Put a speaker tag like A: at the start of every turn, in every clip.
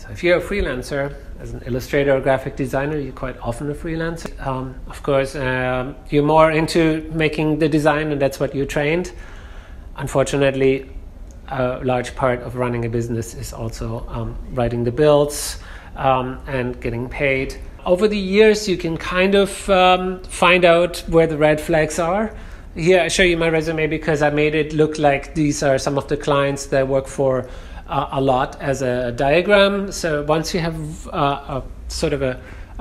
A: So if you're a freelancer, as an illustrator or graphic designer, you're quite often a freelancer. Of course, you're more into making the design, and that's what you're trained. Unfortunately, a large part of running a business is also writing the bills and getting paid. Over the years, you can kind of find out where the red flags are. Here, I show you my resume because I made it look like these are some of the clients that I work for a lot as a diagram. So once you have a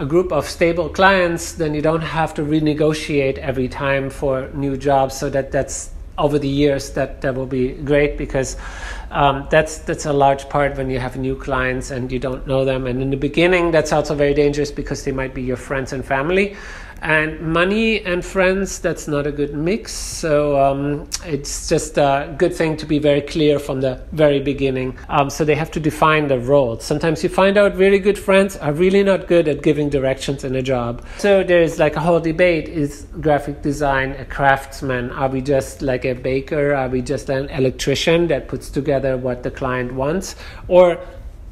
A: group of stable clients, then you don't have to renegotiate every time for new jobs. So that's over the years that will be great, because that's a large part when you have new clients and you don't know them. And in the beginning, that's also very dangerous because they might be your friends and family. And money and friends, that's not a good mix. So it's just a good thing to be very clear from the very beginning. So they have to define the roles. Sometimes you find out really good friends are really not good at giving directions in a job. So there's like a whole debate. Is graphic design a craftsman? Are we just like a baker? Are we just an electrician that puts together what the client wants? Or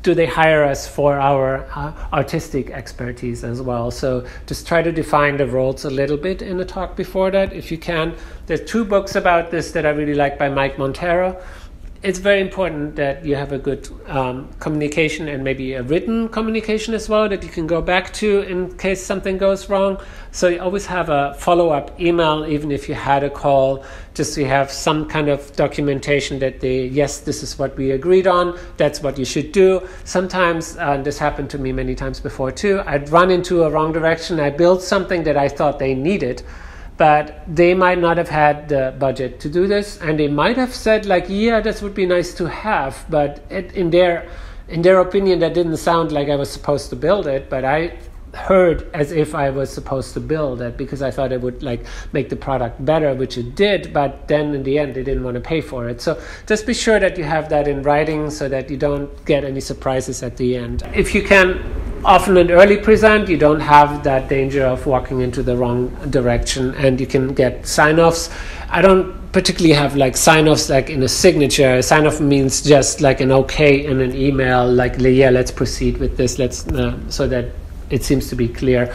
A: do they hire us for our artistic expertise as well? So just try to define the roles a little bit in the talk before that, if you can. There's 2 books about this that I really like by Mike Montero. It's very important that you have a good communication, and maybe a written communication as well, that you can go back to in case something goes wrong. So you always have a follow-up email, even if you had a call, just so you have some kind of documentation that yes, this is what we agreed on, that's what you should do. Sometimes, this happened to me many times before too, I'd run into a wrong direction. I built something that I thought they needed, but they might not have had the budget to do this, and they might have said like, yeah, this would be nice to have, but in their opinion, that didn't sound like I was supposed to build it, but I heard as if I was supposed to build it because I thought it would like make the product better, which it did, but then in the end they didn't want to pay for it. So just be sure that you have that in writing so that you don't get any surprises at the end. If you can often and early present, you don't have that danger of walking into the wrong direction, and you can get sign-offs. I don't particularly have like sign-offs like in a signature. Sign-off means just like an okay in an email, like, yeah, let's proceed with this, let's so that it seems to be clear.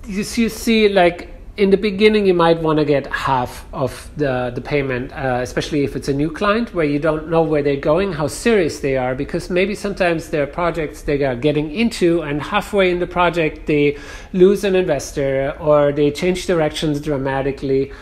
A: You see, like in the beginning, you might want to get half of the payment, especially if it's a new client where you don't know where they're going, how serious they are, because maybe sometimes there are projects they are getting into, and halfway in the project they lose an investor or they change directions dramatically.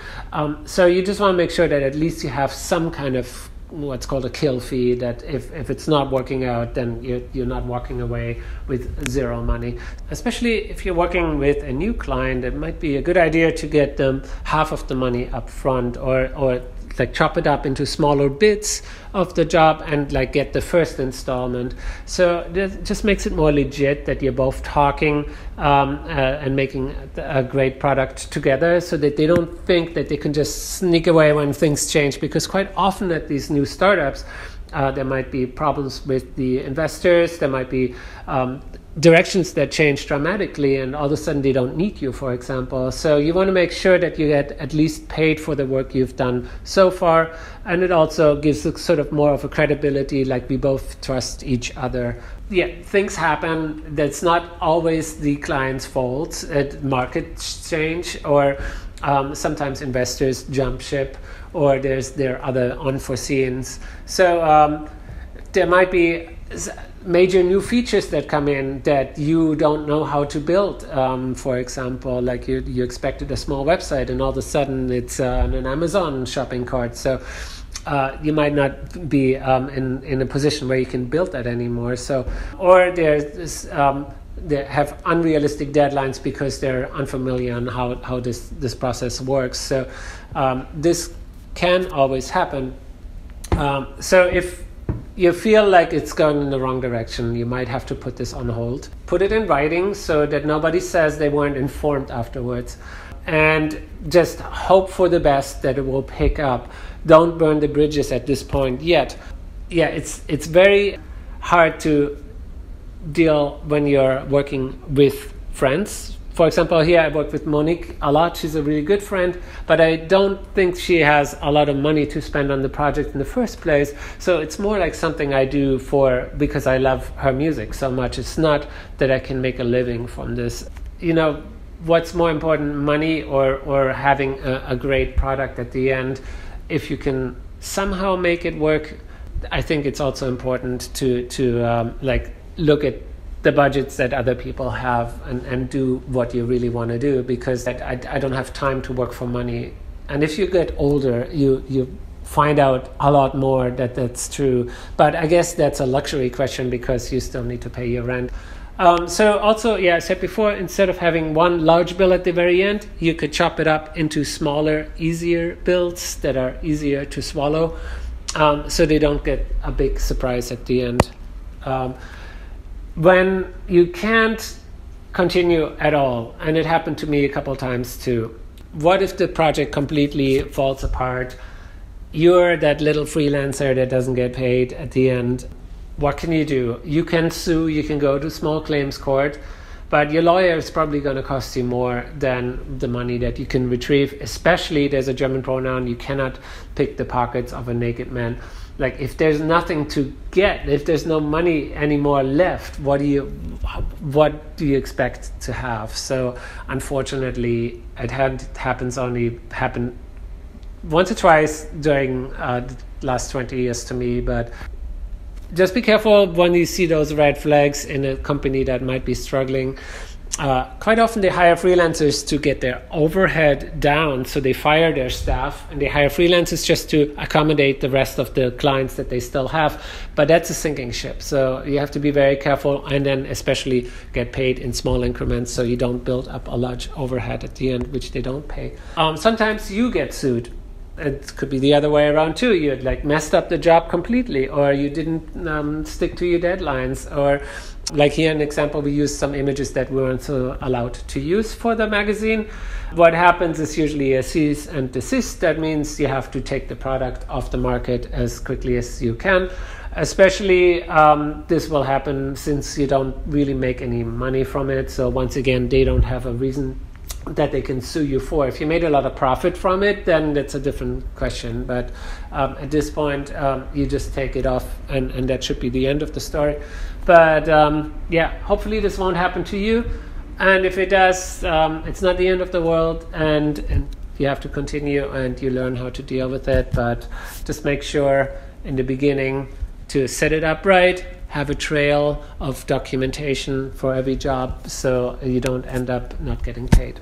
A: So you just want to make sure that at least you have some kind of what's called a kill fee, that if it's not working out, then you're not walking away with zero money. Especially if you're working with a new client, it might be a good idea to get them half of the money up front, or like chop it up into smaller bits of the job and like get the first installment. So that just makes it more legit that you're both talking and making a great product together, so that they don't think that they can just sneak away when things change, because quite often at these new startups there might be problems with the investors, there might be directions that change dramatically, and all of a sudden they don't need you, for example. So you want to make sure that you get at least paid for the work you've done so far, and it also gives a sort of more of a credibility, like we both trust each other. Yeah, things happen. That's not always the client's fault. Markets change, or sometimes investors jump ship, or there are other unforeseens. So there might be major new features that come in that you don't know how to build. For example, like you expected a small website and all of a sudden it's an Amazon shopping cart. So you might not be in a position where you can build that anymore. So, or there's they have unrealistic deadlines because they're unfamiliar on how this process works. So this can always happen. So if you feel like it's going in the wrong direction, you might have to put this on hold. Put it in writing so that nobody says they weren't informed afterwards. And just hope for the best that it will pick up. Don't burn the bridges at this point yet. Yeah, it's very hard to deal when you're working with friends, For example, here I work with Monique a lot. She's a really good friend, but I don't think she has a lot of money to spend on the project in the first place. So it's more like something I do because I love her music so much. It's not that I can make a living from this. You know, what's more important, money or having a great product at the end? If you can somehow make it work, I think it's also important to like look at the budgets that other people have and do what you really want to do, because I don't have time to work for money. And if you get older, you find out a lot more that's true. But I guess that's a luxury question because you still need to pay your rent. So also, I said before, instead of having one large bill at the very end, you could chop it up into smaller, easier bills that are easier to swallow, so they don't get a big surprise at the end. When you can't continue at all, and it happened to me a couple of times too, what if the project completely falls apart? You're that little freelancer that doesn't get paid at the end. What can you do? You can sue, you can go to small claims court, but your lawyer is probably going to cost you more than the money that you can retrieve. Especially, there's a German pronoun, you cannot pick the pockets of a naked man. Like, if there's nothing to get, if there's no money anymore left, what do you expect to have? So unfortunately, it happens once or twice during the last 20 years to me. But just be careful when you see those red flags in a company that might be struggling. Quite often they hire freelancers to get their overhead down, so they fire their staff and they hire freelancers just to accommodate the rest of the clients that they still have. But that's a sinking ship, so you have to be very careful, and then especially get paid in small increments so you don't build up a large overhead at the end, which they don't pay. Sometimes you get sued. It could be the other way around too. You had messed up the job completely, or you didn't stick to your deadlines, or like here an example, we used some images that we weren't allowed to use for the magazine. What happens is usually a cease and desist. That means you have to take the product off the market as quickly as you can. Especially this will happen since you don't really make any money from it. So once again, they don't have a reason that they can sue you for. If you made a lot of profit from it, then that's a different question. But at this point, you just take it off, and that should be the end of the story. But hopefully this won't happen to you. And if it does, it's not the end of the world, and you have to continue and you learn how to deal with it. But just make sure in the beginning to set it up right, have a trail of documentation for every job so you don't end up not getting paid.